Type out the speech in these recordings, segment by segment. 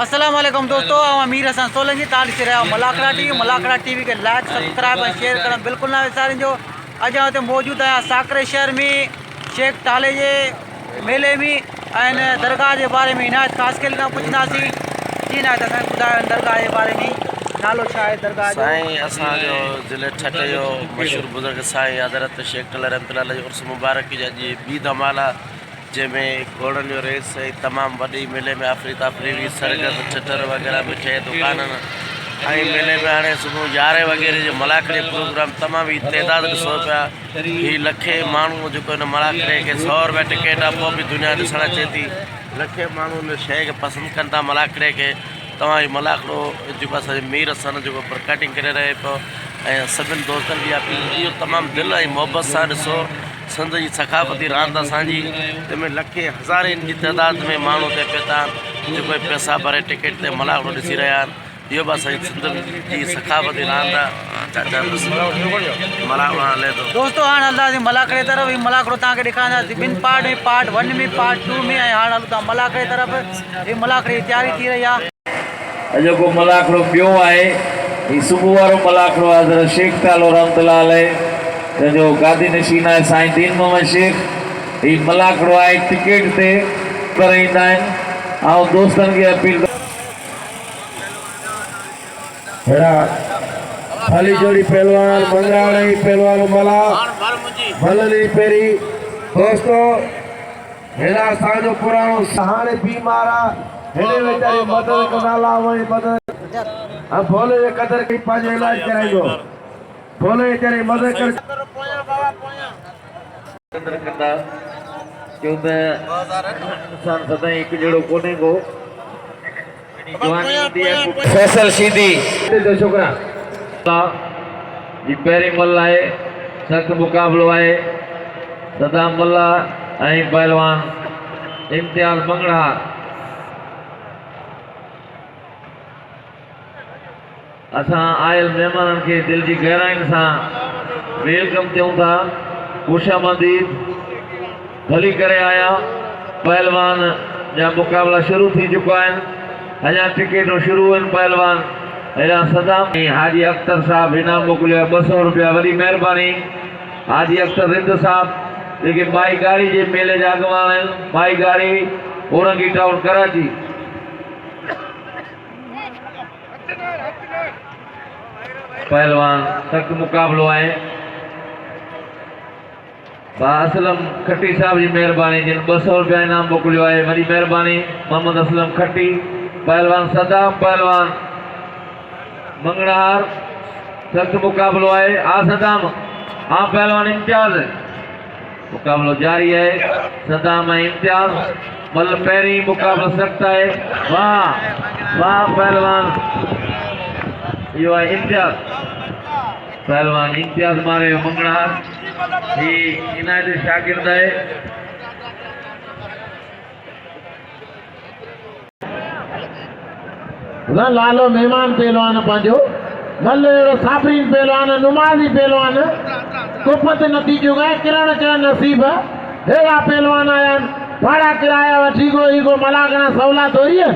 अस्सलाम वालेकुम दोस्तों, हम अमीर हसन सोलंकी तव्हां ॾिसी रहिया मलाकड़ा टीवी के लाइक सब्सक्राइब और शेयर करण बिल्कुल ना विसारिजो। अॼु हुते मौजूद आहियां साकरे शहर में शेख टाले जे मेले में दरगाह के बारे में इनायत कासकेल खां पुछंदासीं। जी इनायत असांखे ॿुधायो दरगाह के बारे में, नालो छा आहे दरगाह जो? साईं असांजो ज़िले ठठ जो मशहूर बुज़ुर्ग साईं हज़रत शेख टाले रहमतुल्लाह जो उर्स मुबारक जी अॼु ॿी धमाल आहे, जंहिंमें घोड़नि जो रेस तमामु वॾी मेले में अफ़री तफ़री सरगस ठठर वग़ैरह मिठे दुकान ऐं मेले में हाणे सुबुह 11 वॻे जो मलाखड़े प्रोग्राम तमामु ई तइदाद ॾिसो पिया। हीअ लखे माण्हू जेको हिन मलाखड़े खे 100 रुपया टिकेट आहे, पोइ बि दुनिया ॾिसणु अचे थी। लखे माण्हू हिन शइ खे पसंदि कनि था मलाखड़े खे। तव्हां हीउ मलाखड़ो जेको असांजे मीर हसन जेको प्रकटिंग करे रहे पियो ऐं सभिनी दोस्तनि जी अपील इहो तमामु दिलि ऐं मुहबत सां ॾिसो। सिंध जी सकाफ़ती रांदि असांजी, तंहिंमें लखे हज़ारनि जी तइदाद में माण्हू हिते पिया था जेको पैसा भरे टिकेट ते मलाखड़ो ॾिसी रहिया आहिनि। इहो बि असांजी सिंध जी सकाफ़ती रांदि आहे। मलाखड़ो हले थो दोस्तों, हाणे हलंदासीं मलाखड़े तरफ़। हीउ मलाखड़ो तव्हांखे ॾेखारींदासीं ॿिनि पार्ट में, पार्ट 1 में, पार्ट 2 में, ऐं हाणे हलूं था मलाखड़े तरफ़। हीउ मलाखड़े जी तयारी थी रही आहे। जेको मलाखड़ो ॿियो आहे हीउ सुबुह वारो मलाखड़ो आहे हज़रत शेख टालो रहमतुल्लाह अलैह जो गादी नशीन आहे साईं दीन मोहम्मद शेख। हीउ मलाखड़ो आहे टिकेट ते कराईंदा आहिनि। ऐं दोस्तनि खे अपील खाली जोड़ी पहलवान मंगराणी पहलवान मला भलनी पेरी दोस्तों हेड़ा साजो पुराणो सहाणे बीमार आहे, हेड़े वेचारे मदद कंदा ला वही मदद हम भोले जे कदर की पांजो इलाज कराइबो। भोले वेचारे मदद कर कदर कंदा क्यों त इंसान सदाईं हिकु जहिड़ो कोन्हे को। फैसल सीधी जो छोकरा जी पहिरीं मल आहे, सख़्तु मुक़ाबिलो आहे। सदाम मल्ला ऐं पहलवान इम्तियाज़ मंगड़ा। असां आयल महिमाननि खे दिलि जी गहराइनि सां वेलकम कयूं था, ख़ुशामदीद भली करे आया। पहलवान जा मुक़ाबिला शुरू थी चुका आहिनि, अञा टिकेटूं शुरू आहिनि। पहलवान हेॾा सदाम हाजी अख्तर साहब इनाम मोकिलियो 200 रुपया, वॾी महिरबानी। हाजी अख्तर रिंद साहब जेके माई गाड़ी जे मेले जा अॻुवान आहिनि, माई गाड़ी औरंगी टाउन कराची। पहलवान सख़्तु मुक़ाबिलो आहे। असलम खट्टी साहब जी महिरबानी जिन 200 रुपया इनाम मोकिलियो आहे, वॾी महिरबानी। मोहम्मद असलम खट्टी। पहलवान सदाम पहलवान मंगड़हार सख़्तु मुक़ाबिलो आहे। सदाम हाँ पहलवान इम्तियाज़ मुक़ाबिलो जारी है। सदाम ऐं इम्तियाज़ मल पहिरीं मुक़ाबिलो सख़्तु आहे। वाह वाह पहलवान, इहो आहे इम्तियाज़। पहलवान इम्तियाज़ मारे मंगड़हार। ही इनायत शागिर्द आहे। लालो मेहमान पहलवान पंहिंजो मल अहिड़ो साबरीन पहलवान, नुमाज़ी पहलवान, कुफत नतीजो गए किरण चयो नसीब। हेड़ा पहलवान आया आहिनि, भाड़ा किराया वठी गो मलाखड़ा सवला थोरी है।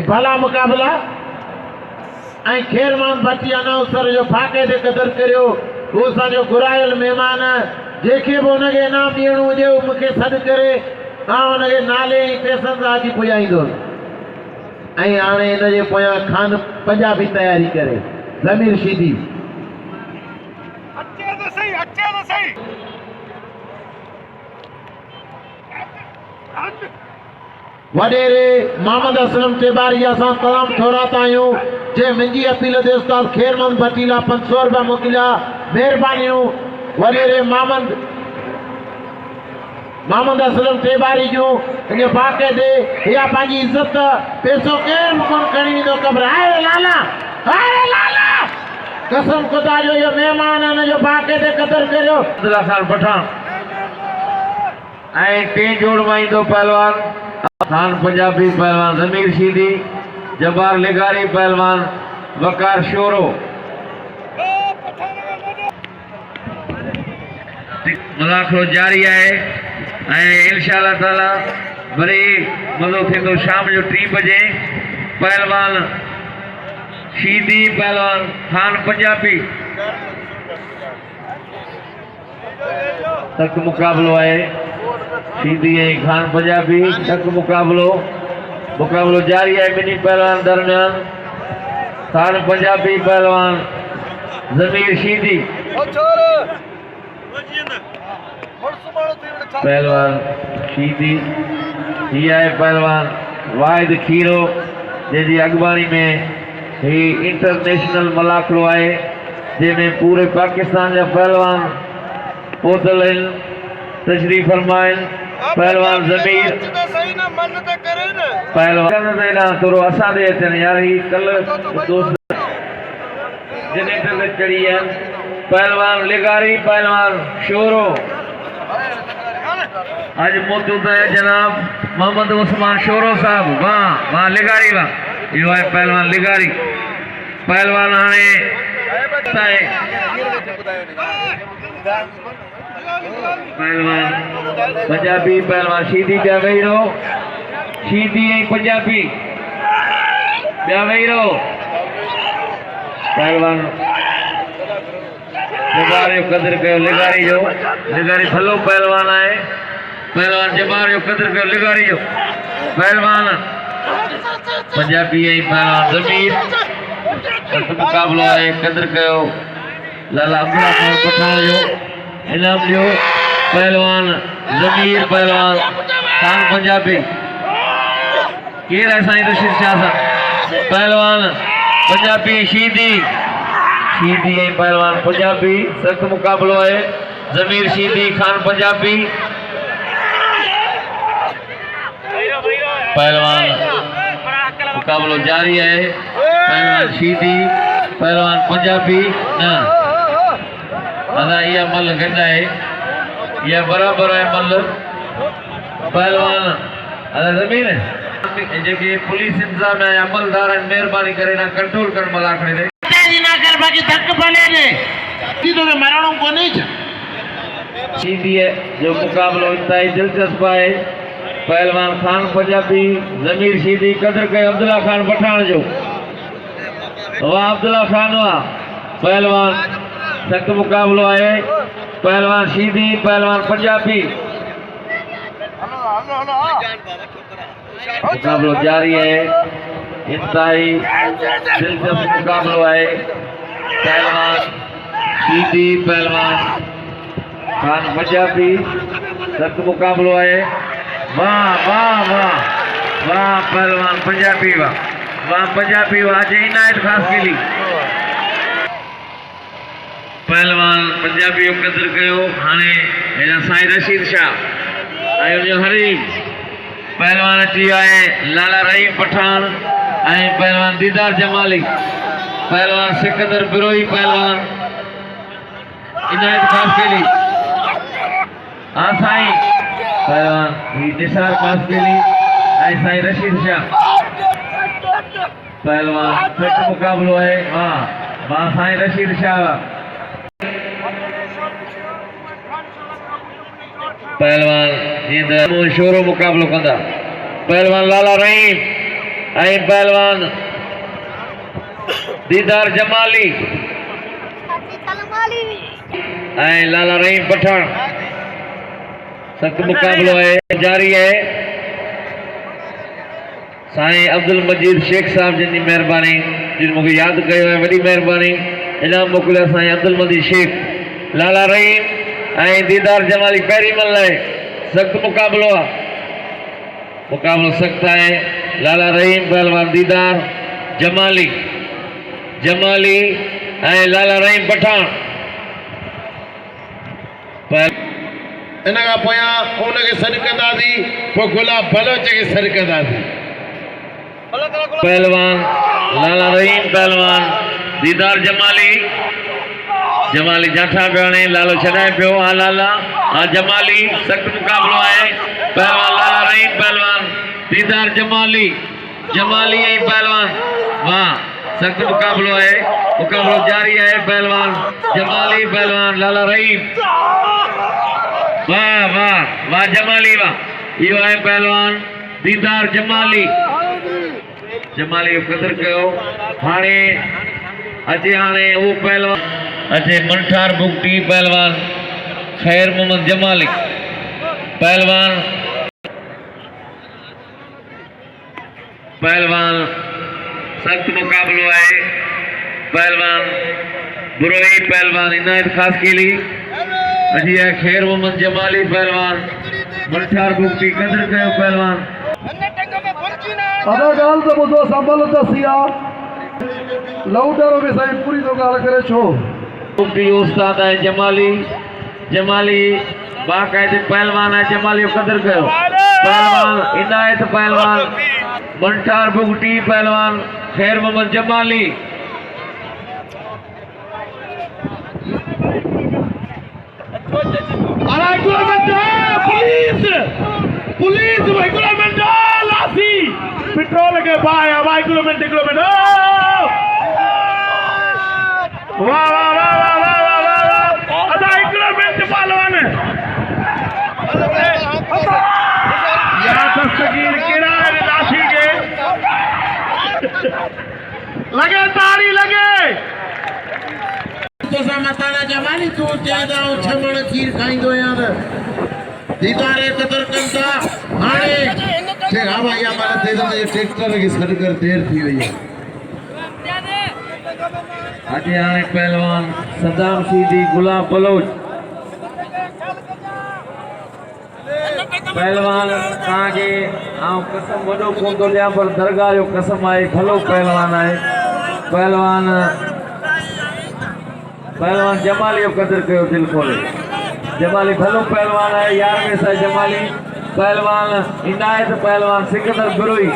भला मुक़ाबिला ऐं खेरमान भट्टी अनाउंसर जो फाके ते क़दर करियो। उहो असांजो घुरायल महिमान, जंहिंखे बि हुनखे इनाम ॾियणो हुजे उहो मूंखे सॾु करे, मां हुनखे नाले ऐं पैसनि सां अची पुॼाईंदुसि। ऐं हाणे हिनजे पोयां खान पंजाबी तयारी करे ज़मीर शीदी। वडेरे मोहम्मद असलम तिवारी असां तमामु थोरा आहियूं, जे मुंहिंजी अपील ते उस्ताद खेरमंद भट्टीला 500 रुपया मोकिलिया, महिरबानियूं। वडेरे मोहम्मद असलम तिवारी जूं इन वाक़े ते इहा पंहिंजी इज़त पैसो केरु कोन खणी वेंदो। ख़बर आहे लाला, आहे लाला, कसम ख़ुदा जो इहो महिमान हिन जो वाक़े ते क़दर करियो। अब्दुल्ला खान पठान ऐं टे जोड़ मां ईंदो पहलवान खान पंजाबी, पहलवान ज़मीर शीदी, जब्बार लिगारी, पहलवान वकार शोरो। मलाखड़ो जारी है इंशाअल्लाह ताला वरी मज़ो थींदो शाम जो 3 बजे। पहलवान शीदी पहलवान खान पंजाबी तक मुकाबलो है। शीदी ऐं खान पंजाबी तक मुकाबलो जारी है। ॿिन्ही पहलवान दरमियान खान पंजाबी पहलवान ज़मीर शीदी पहलवान शीदी हीअ आहे पहलवान वाहिद खीरो जंहिंजी अॻुवाणी में ही इंटरनेशनल मलाखड़ो आहे जंहिंमें पूरे पाकिस्तान जा पहलवान पहुतल आहिनि तशरीफ़ फरमाइनि। पहलवान ज़मीर पहलवान थोरो असां ॾे अचनि यार ही कल्ह दोस्त जनरेटर ते चढ़ी आहिनि। पहलवान लिगारी पहलवान शोरो आज मौजूद है जनाब मोहम्मद उस्मान शोरो साहब। वाह वाह लिगारी वाह यो है पहलवान लिगारी। पहलवान हाणे पहलवान पंजाबी पहलवान शीदी पिया वेही रहो। शीदी ऐं पंजाबी पिया वेही रहो। पहलवान लिगारी जो कदर कयो लिगारी जो। लिगारी भलो पहलवान आहे। पहलवान जमार जो कदर कयो लिगारी जो। पहलवान पंजाबी ऐं पहलवान ज़मीर मुकाबलो आहे कदर कयो लाला अब्दुल्ला खान पठान जो इनाम ॾियो। पहलवान ज़मीर पहलवान खान पंजाबी केरु आहे साईं रशीद शाह साहब। पहलवान पंजाबी शीदी ऐं पहलवान पंजाबी सख्त मुकाबलो है। ज़मीर शीदी खान पंजाबी पहलवान मुकाबलो जारी है। पहलवान शीदी पहलवान पंजाबी न अदा यह मल गंदा है यह बराबर है मल पहलवान अदा ज़मीर जेके पुलिस इंतजाम है अमलदार मेहरबानी करे ना कंट्रोल कर मलाखड़े दे ना कर बाकी धक बने ने सीधो में मरणों को नहीं छ शीदी है जो मुकाबलो इंतहाई दिलचस्प है। पहलवान खान पंजाबी ज़मीर शीदी कदर के अब्दुल्ला खान पठान जो। वाह अब्दुल्ला खान वाह। पहलवान सख्त मुकाबलो है। पहलवान शीदी पहलवान पंजाबी मुकाबलो जारी है। इंतहाई दिलचस्प मुकाबलो है। पहलवान शीदी पहलवान खान पंजाबी सख्त मुकाबलो है। वाह वाह वाह वाह पहलवान पंजाबी वाह पंजाबी वाह आज इनायत खास के लिए पहलवान पंजाबी जो कदर कयो। हाणे हेॾा साईं रशीद शाह ऐं उनजो हरीफ पहलवान अची आहे लाला रहीम पठान ऐं पहलवान दीदार जमाली पहलवान सिकंदर बिरोही पहलवान इनायत खास के लिए हाँ साईं पहलवान निसार खास के लिए ऐं साईं रशीद शाह पहलवान सख्त मुकाबलो है। वाह वाह साईं रशीद शाह पहलवान शोरो मुकाबलो कंदा। पहलवान लाला रहीम ऐं पहलवान दीदार जमाली ऐं लाला रहीम पठान सख्त मुकाबलो है जारी है। साईं अब्दुल मजीद शेख साहब जिन मेहरबानी जिन मुझे याद कयो है वही मेहरबानी इनाम मोकिलियो साईं अब्दुल मजीद शेख लाला रहीम ऐं दीदार जमाली पहिरीं मन लाइ सख्त मुकाबलो आहे। मुकाबलो सख्त है। लाला रहीम पहलवान दीदार जमाली ऐं लाला रहीम पठान इन खां पोयां उनखे सॾु कंदासीं पोइ गुलाब बलोच खे सॾु कंदासीं। पहलवान लाला रहीम पहलवान दीदार जमाली जाठा पियो हाणे लालो छॾाए पियो। हाँ लाला हाँ जमाली सख्त मुकाबलो है। पहलवान लाला रहीम पहलवान दीदार जमाली ऐं पहलवान वाह सख्त मुकाबलो है। मुकाबलो जारी है। पहलवान जमाली पहलवान लाला रहीम वाह वाह वाह जमाली वाह यो है पहलवान दीदार जमाली जमाली कदर कयो हाणे अचे हाणे वो पहलवान अचे मंठार बुगटी पहलवान खैर मोहम्मद जमाली पहलवान सख्त मुकाबलो है पहलवान बुरोई पहलवान इनायत खास केली अजी है खैर मोहम्मद जमाली पहलवान मंठार बुगटी कदर कयो पहलवान अदा गाल तो बुधो संभल दसिया लौटारो के साईं पूरी तो गाल करे छो बुगटी उस्ताद है जमाली जमाली बाकायदे पहलवान है जमाली कदर कयो पहलवान इनायत पहलवान मंठार बुगटी पहलवान Khair Mohammad Jamali police kilometer Lasi petrol के पाए हवाई किलोमीटर वाह वाह वाह वाह वाह वाह वाह आधा किलोमीटर पहलवान यहाँ दस्तगीर किराए लासी के लगे तारी लगे तो मताना जमानी तू ज्यादा छमण खीर खाइंदो यार दीदारे कदर कंदा हाणे के हवाई हमारा दे दो ये ट्रैक्टर के सर कर देर थी हुई है अजे हाणे पहलवान सदाम सीधी गुलाब बलोच पहलवान ताके आऊं कसम वडो कोन तो लिया पर दरगाह जो कसम आए भलो पहलवान आए पहलवान जमाली जो कदर कयो दिल खोले जमाली भलो पहलवान है यार में सा जमाली पहलवान इनायत पहलवान सिकंदर गुरुई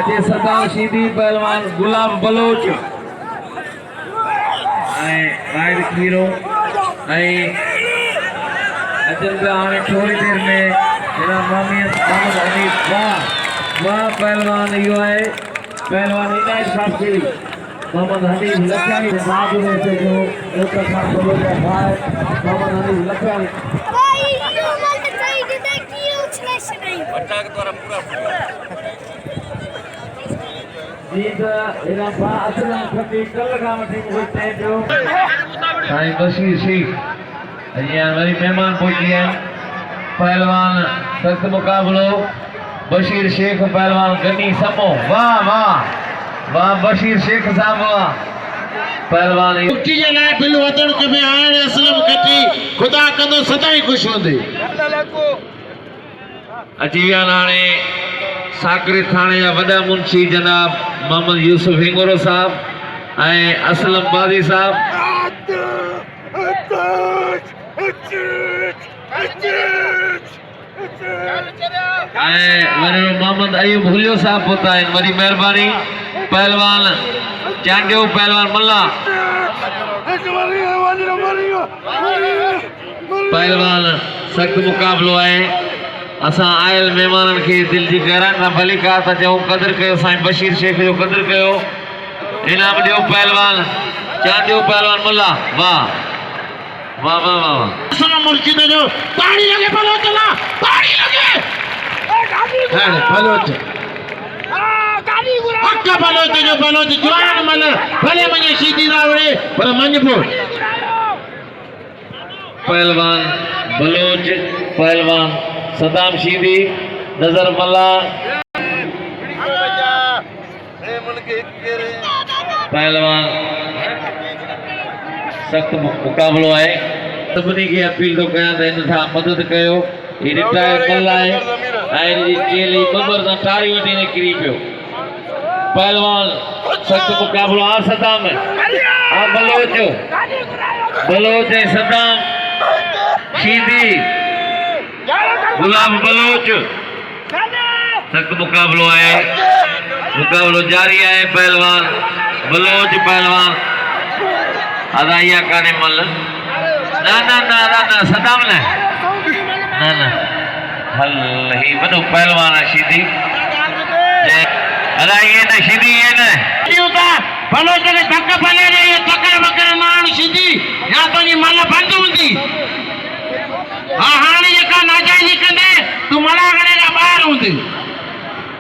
अचे सदाम सीधी पहलवान गुलाब बलोच कायद खीरो अचन पे आने थोड़ी देर में जनाब मोहम्मद हनीफ वाह पहलवान यो है पहलवान इनायत साहब की मोहम्मद हनीफ लखियानी साहब में से जो एक साहब बोलो है भाई मोहम्मद हनीफ लखियानी भाई यो मत चाहिए दे की उछलेश नहीं बच्चा के द्वारा पूरा जीत एरा बा असलम खती कल का मठी होते जो साईं बशीर शेख अजियान वरी मेहमान पहुंची हैं पहलवान सख्त मुकाबलो बशीर शेख पहलवान गनी समो वाह वाह वाह बशीर शेख साहब वाह पहलवान मुक्ति जे लाइ पिल वतन के में आने असलम खटी खुदा कंदो सदाई खुश होंदे अची विया हाणे साकरे थाणे जा वॾा मुंशी जनाब मोहम्मद यूसुफ हिंगोरो साहब ऐं असलम बादी साहब ऐं वरी मोहम्मद अयूब हुलियो साहब पहुता आहिनि वरी महिरबानी पहलवान चांडियो पहलवान मल्ला पहलवान सख्त मुकाबलो आहे असां आयल महिमाननि खे दिलि जी गहराइनि सां भली कहा था चऊं कदर कयो साईं बशीर शेख जो कदर कयो इनाम ॾियो पहलवान चांडियो पहलवान मुल्ला वाह वाह वाह वाह असलम मुर्शिद जो पानी लगे भलो चला पानी लगे हां भलो पक्का भलो जो भलो जवान मन भले मने सीधी रावड़े पर मंजपो पहलवान बलोच पहलवान सदाम शीदी नजर मल्ला पहलवान सख्त मुकाबलो है सभिनी खे अपील तो कयां त इन सां मदद कयो ही रिटायर मल्ला है ऐं जी चेली बबर सां टारी वठी निकिरी पियो पहलवान सख्त मुकाबलो आ सदाम आ बलोच ऐं सदाम शीदी गुलाब बलोच सख्त मुकाबलो है मुकाबलो जारी है पहलवान बलोच पहलवान अदाइया काने मल ना ना ना ना ना सदाम ने ना ना हल ही वडो पहलवान है शीदी अदाइया ने शीदी है ने यूता बलोच के धक्क पले रे ये तकर बकर मान शीदी या तो जी मन बंद हुंदी हां हां ये का ना जाई निकंदे तू मला गणे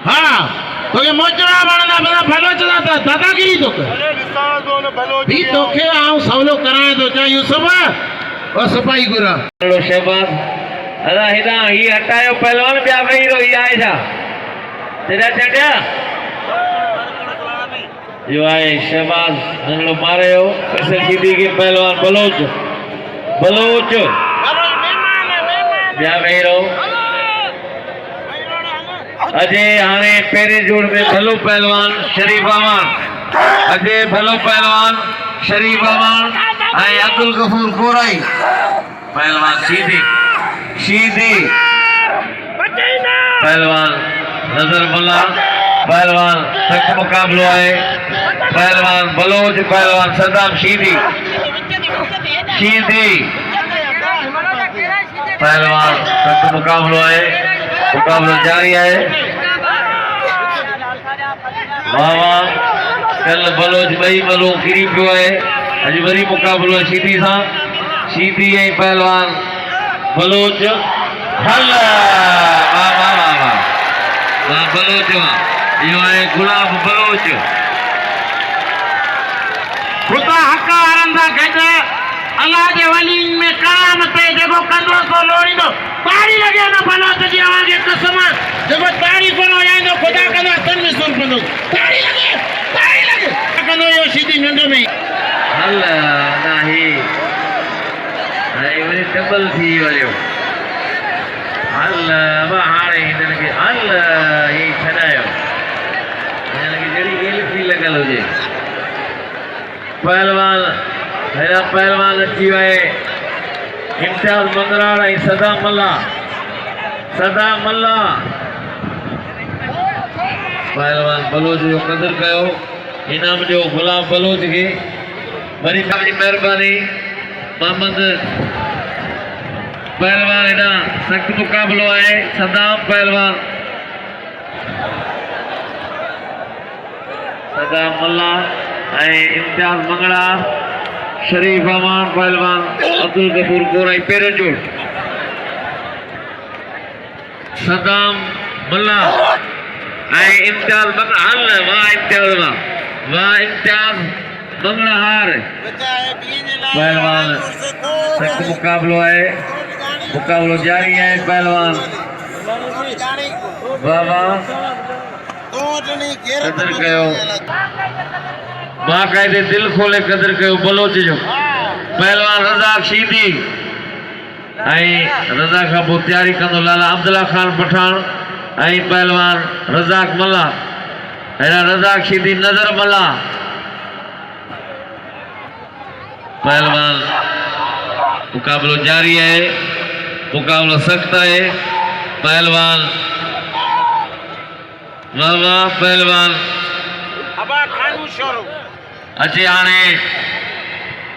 हाँ तोखे मोचड़ा वणंदा बड़ा भलो चला था दादागिरी तो कर भी तोखे आऊं सवलो कराए तो चा यूसुफ और सफाई गुरा हेलो शहबाज अदा हिदा ही हटायो पहलवान ॿिया वेही रहो ही आहे छा तेरा चंडिया यो आहे शहबाज नंढो मारे हो पैसे सीधी के पहलवान बलोच बलोच ॿिया वेही रहो अजय हाणे पहिरें जोड़ में भलो पहलवान शरीफ अमान अजय भलो पहलवान शरीफ अमान ऐं अब्दुल गफूर गोराई पहलवान सीधी सीधी पहलवान नजर मुल्ला पहलवान सख्त मुकाबलो है पहलवान बलोच पहलवान सद्दाम सीधी सीधी पहलवान सख्त मुकाबलो है मुकाबलो जारी है वाह वाह कल बलोच बई बलो गिरी पियो है अज वरी मुकाबलो है सीधी सां सीधी ऐं पहलवान बलोच हल वाह वाह वाह वाह वाह बलोच वाह यो है गुलाब बलोच खुदा हक वारंदा गज अल्लाह जे वलीन में करामत जेको कंदो तो लोड़ींदो ताड़ी लगे ना बलोच जी आवाज एक कसम जेको ताड़ी कोन आईंदो खुदा कंदा तन में सुर कंदो ताड़ी लगे कंदो यो सीधी नंढ में हल नाही हाणे वरी डबल थी वियो हल हाणे हिननि खे हल ही छॾायो हिननि खे जहिड़ी गेलफी लॻल हुजे पहलवान हेॾा पहलवान अची विया इम्तियाज़ मंगराड़ ऐं सदाम मल्ला पहलवान बलोच जो क़दुरु कयो इनाम ॾियो गुलाम बलोच खे वरी तव्हांजी महिरबानी मोहम्मद पहलवान हेॾा सख़्तु मुक़ाबिलो आहे सदाम पहलवान सदाम मल्ला ऐं इम्तियाज़ मंगड़ा शरीफ अमान पहलवान अब्दुल गफूर गोराई पहिरियों जोड़ सदाम मल्ला ऐं इम्तियाज़ मंगड़ा हल वाह इम्तियाज़ मंगड़ा हार पहलवान सख्त मुकाबलो है मुकाबलो जारी है पहलवान वाह वाह कदर कयो बाकायदे दिल खोले कदर कयो बलोच जो पहलवान रज़ाक सीधी ऐं रज़ा खां पोइ तयारी कंदो लाला अब्दुल्ला खान पठान ऐं पहलवान रज़ाक मल्ला हेॾा रज़ाक सीधी नज़र मल्ला पहलवान मुकाबलो जारी है मुकाबलो सख्त है पहलवान वाह वाह पहलवान अचे हाणे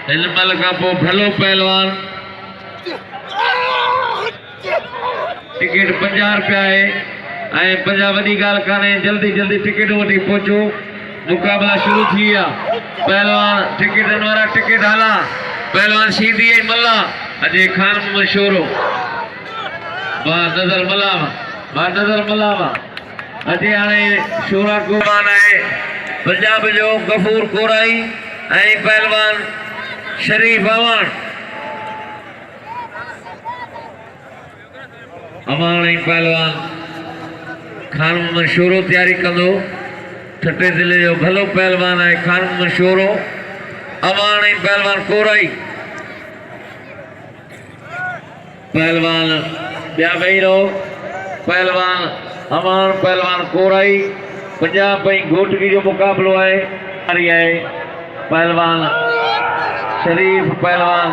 हिन महिल खां पोइ भलो पहलवान टिकट 50 रुपया है ऐं 50 वॾी ॻाल्हि कान्हे जल्दी जल्दी टिकट वठी पहुचो मुकाबला शुरू थी विया पहलवान टिकटनि वारा टिकट हला पहलवान सीधी ऐं मल्ला अजय खान मशहूरो वाह नज़र मल्ला अजय हाणे शोरा कुर्बान आहे पंजाब जो गफूर गोराई ऐं पहलवान शरीफ अमान ऐं पहलवान खान मशहूरो तयारी कंदो ठटे ज़िले जो भलो पहलवान है खान मशहूरो अमान ऐं पहलवान कोराई पहलवान ॿिया वेही रहो पहलवान अमान पहलवान कोराई पंजाब ऐं घोटगी जो मुकाबलो है पहलवान शरीफ पहलवान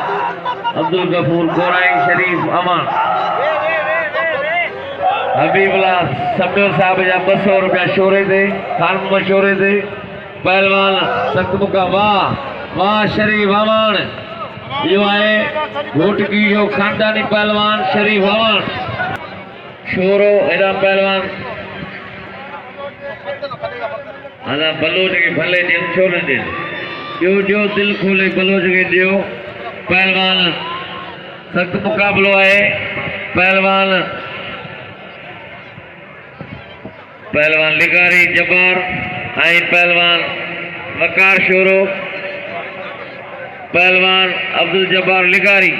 अब्दुल गफूर कोराई शरीफ अमान हबीबुल्ला समीर साहब जा 200 रुपया शोरे थे खान मशहूरे थे पहलवान सख्त मुका वाह शरीफ अमान यो है घोटकी जो खानदानी पहलवान शरीफ अमान शोरो एड़ा पहलवान आना बलोच के भले दिन छोड़ दे जो दिल खोले बलोच के दियो पहलवान सख्त मुकाबलो है पहलवान पहलवान लिगारी जब्बार ऐं पहलवान वकार शोरो पहलवान अब्दुल जब्बार लिगारी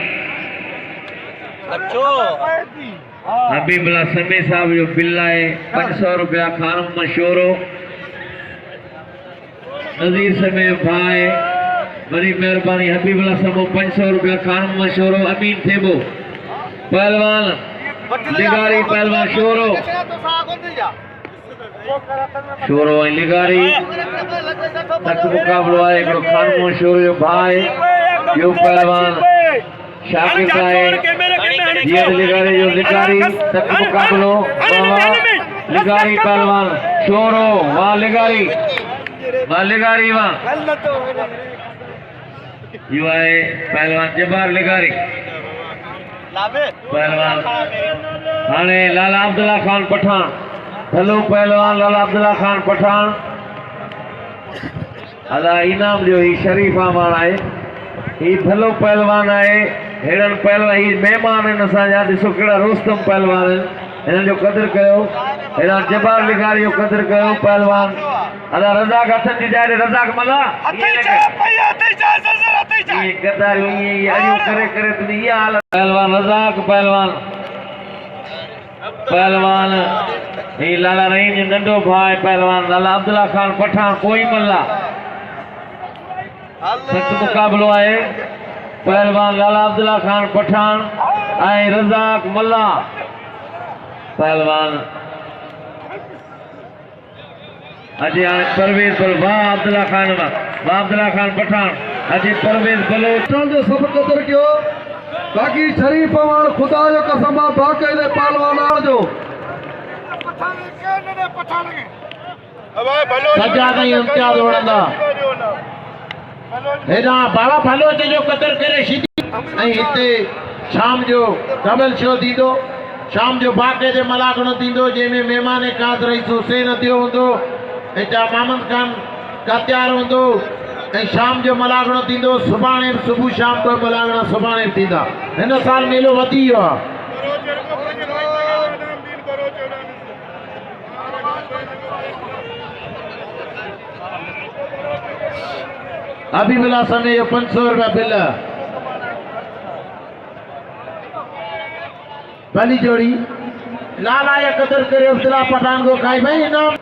हबीबुल्ला समी साहब जो बिल आहे 500 रुपया खानम मशोरो नज़ीर समी भाई बड़ी मेहरबानी हबीबुल्ला समो 500 रुपया खानम मशोरो अमीन थेबो पहलवान लिगारी पहलवान शोरो शोरो ऐं लिगारी तक मुकाबलो आहे हिकिड़ो खानमो शोरो जो भाई यो पहलवान शाकिर आहे जीअं लिगारी जो लिगारी तक मुकाबलो लिगारी पहलवान शोरो वाह लिगारी वाह यो आहे पहलवान जब्बार लिगारी पहलवान हाणे लाला अब्दुल्ला खान पठान हेलो पहलवान लाला अब्दुल्ला खान पठान अदा इनाम जो ही शरीफा माण आहे ही भलो पहलवान आहे हेड़न पहलवान ही मेहमान आहिनि असांजा ॾिसो कहिड़ा रोस्तम पहलवान आहिनि हिननि जो क़दुरु कयो हेड़ा जब्बार लिगारी जो क़दुरु कयो पहलवान अदा रज़ाक हथनि जी जाइ रज़ाक मला गद्दारी ईअं अॼु करे करे तुंहिंजी इहा हालत पहलवान रज़ाक पहलवान ही लाला रहीम जो नंढो भाई पहलवान लाला अब्दुल्ला खान पठान कोई मल्ला सख्त मुकाबलो आहे पहलवान लाला अब्दुल्ला खान पठान ऐं रज़ाक मल्ला पहलवान अजय परवेज बल वाह अब्दुल्ला खान पठान अजय परवेज बलोच जो सब क़दर कयो बाक़ी शरीफ़ वाण खुदा जो कसम आहे बाक़ाइदे पहलवान जो सजा ताईं इम्तियाज़ वणंदा हेॾां बाबा बलोच जो क़दुरु करे छॾी ऐं हिते शाम जो डबल शो थींदो शाम जो बाक़ाइदे मलागणो थींदो जंहिंमें महिमान काद रईस हुसैन अदियो हूंदो ऐं जा मामद खान कात्यार हूंदो ऐं शाम जो मलागणो थींदो सुभाणे सुबुह शाम को मलागणा सुभाणे थींदा हिन साल मेलो वधी वियो आहे हबीबुल्ला समे जो 500 रुपया बिल भली जोड़ी लाला या कदर करे अब्दुल्ला पठान को खाई भाई इनाम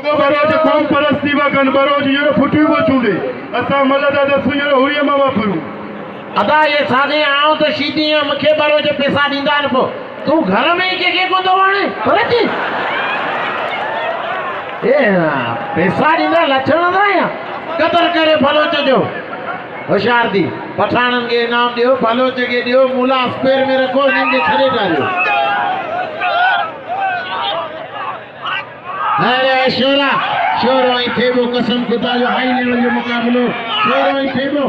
बरोज कौम परस्ती वगन बरोज यो फुटी वो चूंडे असा मदद दसु यो हुई मावा फरू अदा ये सागे आओ तो सीधी है मखे बरोज पैसा दींदा न पो तू घर में के को तो वणे परती ए पैसा दींदा लक्षण दा या कदर करे बलोच जो होशियार दी पठानन के इनाम दियो बलोच के दियो मूला स्पेयर में रखो इनके खड़े डालो अरे शोरो ही थेबो कसम खुदा जो हाई लेवल जो मुकाबलो शोरो ही थेबो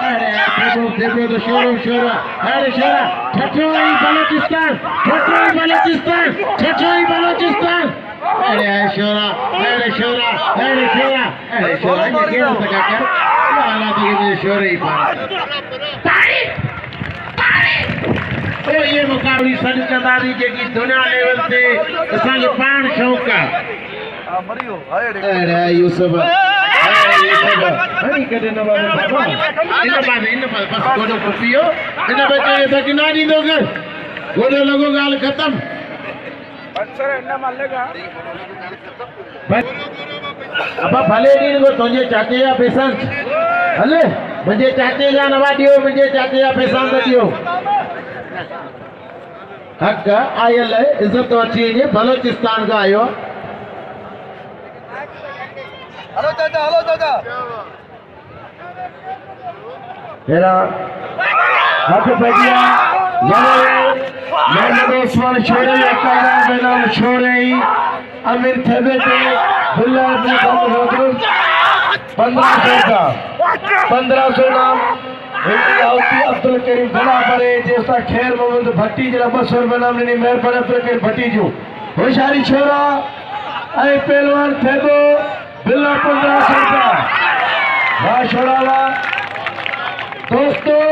अरे थेबो तो शोरो अरे शोरा ठठो ही बलोचिस्तान अरे शोरा ये क्या होता क्या वाला तो शोरे ही पानी तो ये मुकाबली सनकदारी जेकी दुनिया लेवल ते असांखे पाण शौक़ आहे अरे यूसुफ हरी कदे न बाबा इन बात बस गोडो पियो इन बच्चे ये तक ना दी दोगे गोडो लगो गाल खत्म अब भले दिन को तुझे चाचे या पैसा हले मुझे चाचे या नवा दियो मुझे चाचे या पैसा दियो हक आयल है इज्जत तो अच्छी है बलोचिस्तान का आयो हेलो चाचा मेरा हाथ बैठिया मैं नगोस्वान छोड़े काला बेनाम छोड़े अमीर थेबे थे बुल्ला ने कम 1500 का 1500 नाम अब्दुल करीम भला पड़े जैसा खैर मोहम्मद भट्टी जरा 200 रुपया नाम नहीं मेहरबानी अब्दुल करीम भट्टी जो होशियारी छोरा ऐ पहलवान थेबो बिल्ला 1500 रुपया वाह छोराला दोस्तों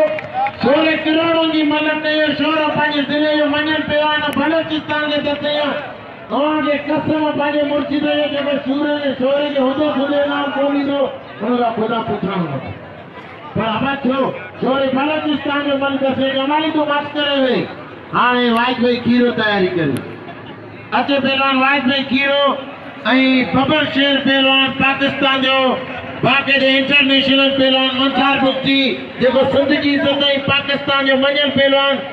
16 करोड़ों की मदद ने शोर पांच जिले जो मञन पियो आहे बलोचिस्तान जे दते तव्हांखे कसम पंहिंजे मुर्शिद जे जेके सूरे जे छोरे खे हुदो खुदे नाम कोन ईंदो हुन खां ख़ुदा पुछणो वठो पर अमा थियो छोरे बलोचिस्तान जो मन कसे जमाली तूं माफ़ करे वई हाणे वाजपेयी खीरो तयारी करी अचे पहलवान वाजपेयी खीरो ऐं बबर शेर पहलवान पाकिस्तान जो बाक़ाइदे इंटरनेशनल पहलवान मंसार बुख्ती जेको सिंध जी इज़त ऐं पाकिस्तान जो मञियल पहलवान